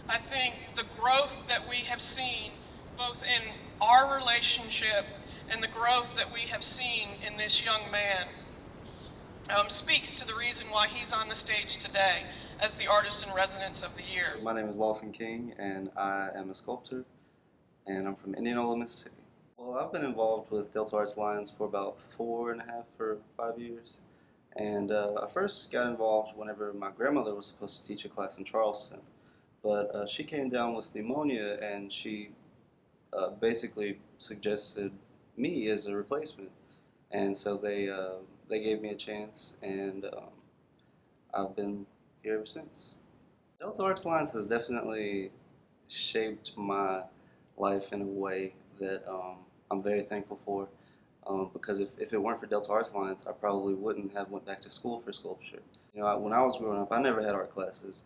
I think the growth that we have seen both in our relationship and the growth that we have seen in this young man speaks to the reason why he's on the stage today as the Artist in Residence of the Year. My name is Lawson King, and I am a sculptor, and I'm from Indianola, Mississippi. Well, I've been involved with Delta Arts Alliance for about 4.5 or 5 years, and I first got involved whenever my grandmother was supposed to teach a class in Charleston, but she came down with pneumonia, and she basically suggested me as a replacement, and so they gave me a chance, and I've been here ever since. Delta Arts Alliance has definitely shaped my life in a way that I'm very thankful for. Because if it weren't for Delta Arts Alliance, I probably wouldn't have went back to school for sculpture. When I was growing up, I never had art classes,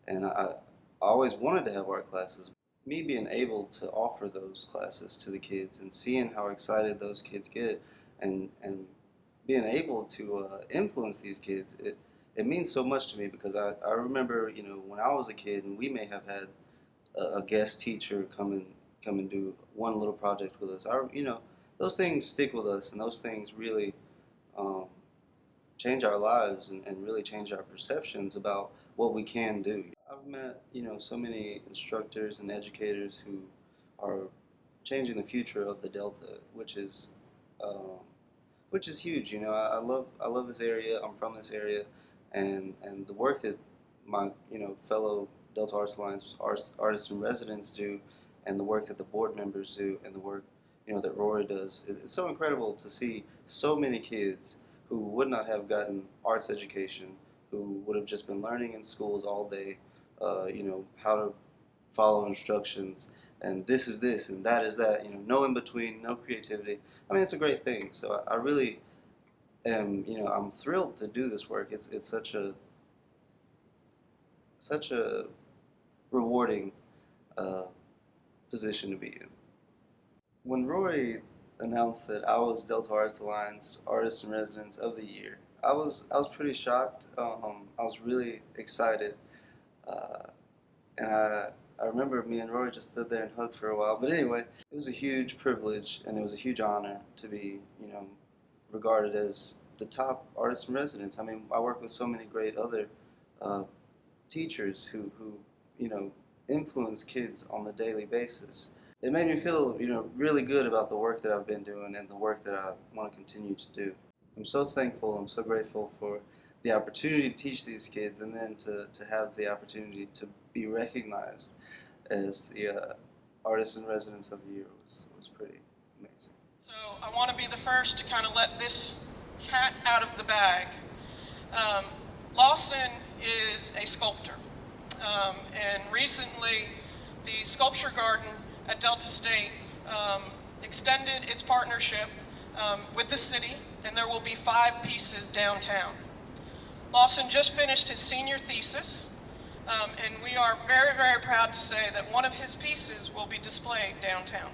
and I always wanted to have art classes. Me being able to offer those classes to the kids and seeing how excited those kids get, and being able to influence these kids, it means so much to me because I remember, when I was a kid and we may have had a guest teacher come and do one little project with us. Those things stick with us, and those things really um, change our lives and really change our perceptions about what we can do. I've met, so many instructors and educators who are changing the future of the Delta, um, which is huge. I love this area. I'm from this area, and the work that my fellow Delta Arts Alliance artists in residence do, and the work that the board members do, and the work that Rory does. It's so incredible to see so many kids who would not have gotten arts education, who would have just been learning in schools all day, how to follow instructions, and this is this and that is that. No in between, no creativity. I mean, it's a great thing. So I really am. I'm thrilled to do this work. It's such a rewarding uh, position to be in. When Roy announced that I was Delta Arts Alliance Artist in Residence of the Year, I was pretty shocked. I was really excited, uh, and I remember me and Roy just stood there and hugged for a while. But anyway, it was a huge privilege and it was a huge honor to be, regarded as the top artist in residence. I mean, I work with so many great other uh, teachers who influence kids on the daily basis. It made me feel really good about the work that I've been doing and the work that I want to continue to do. I'm so thankful. I'm so grateful for the opportunity to teach these kids, and then to have the opportunity to be recognized as the artist in residence of the year was pretty amazing. So I want to be the first to kind of let this cat out of the bag. Um, Lawson is a sculptor, and recently the Sculpture Garden at Delta State extended its partnership with the city, and there will be 5 pieces downtown. Lawson just finished his senior thesis, and we are very, very proud to say that one of his pieces will be displayed downtown.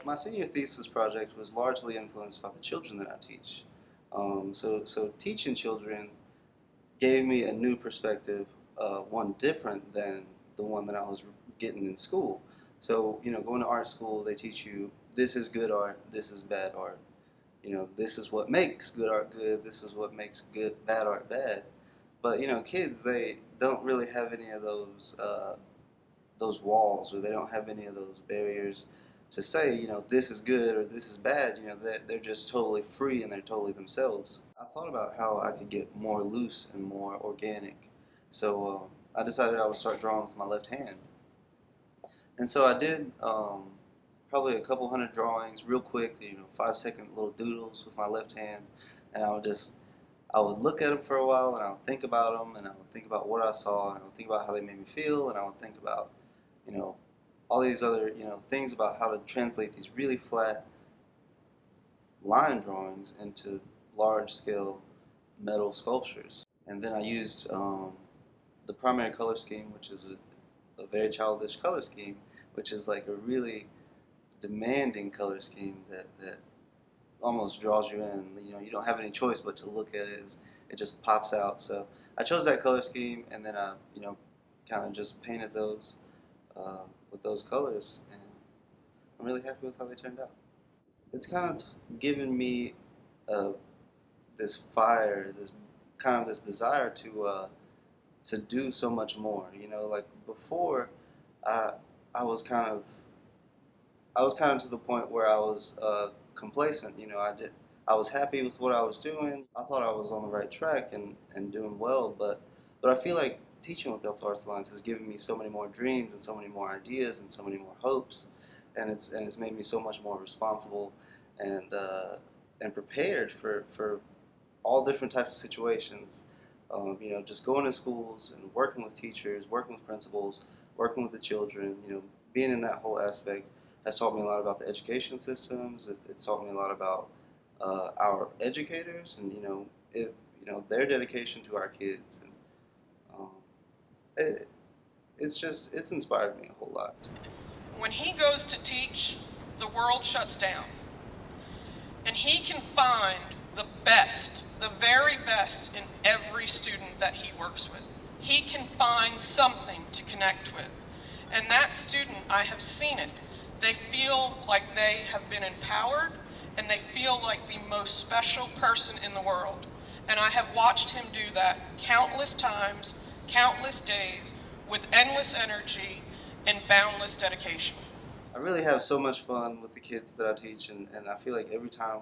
My senior thesis project was largely influenced by the children that I teach. So teaching children gave me a new perspective, one different than the one that I was getting in school. So, going to art school, they teach you this is good art, this is bad art. This is what makes good art good, this is what makes bad art bad. But, kids, they don't really have any of those walls, or they don't have any of those barriers to say, this is good or this is bad. They're just totally free and they're totally themselves. I thought about how I could get more loose and more organic. So I decided I would start drawing with my left hand. And so I did probably a couple hundred drawings real quick, 5-second little doodles with my left hand. And I would look at them for a while, and I would think about them, and I would think about what I saw, and I would think about how they made me feel, and I would think about, all these other, things about how to translate these really flat line drawings into large-scale metal sculptures. And then I used the primary color scheme, which is a very childish color scheme, which is like a really demanding color scheme that almost draws you in. You don't have any choice but to look at it it just pops out. So I chose that color scheme, and then I, kind of just painted those with those colors, and I'm really happy with how they turned out. It's kind of given me uh, this fire, this desire to do so much more. Like before, I I was kind of to the point where I was complacent. I was happy with what I was doing. I thought I was on the right track and doing well, but I feel like teaching with Delta Arts Alliance has given me so many more dreams and so many more ideas and so many more hopes, and it's made me so much more responsible and prepared for all different types of situations. Just going to schools and working with teachers, working with principals, working with the children. Being in that whole aspect has taught me a lot about the education systems. It's taught me a lot about our educators, and their dedication to our kids. And um, it, it's inspired me a whole lot. When he goes to teach, the world shuts down. And he can find the best, the very best in every student that he works with. He can find something to connect with. And that student, I have seen it. They feel like they have been empowered, and they feel like the most special person in the world. And I have watched him do that countless times, countless days, with endless energy and boundless dedication. I really have so much fun with the kids that I teach, and I feel like every time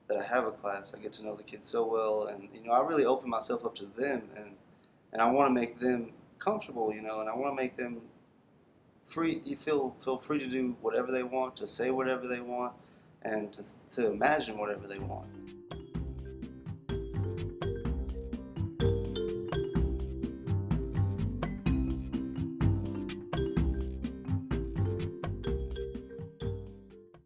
that I have a class, I get to know the kids so well, and I really open myself up to them, and I want to make them comfortable, and I want to make them free. You feel free to do whatever they want, to say whatever they want, and to imagine whatever they want.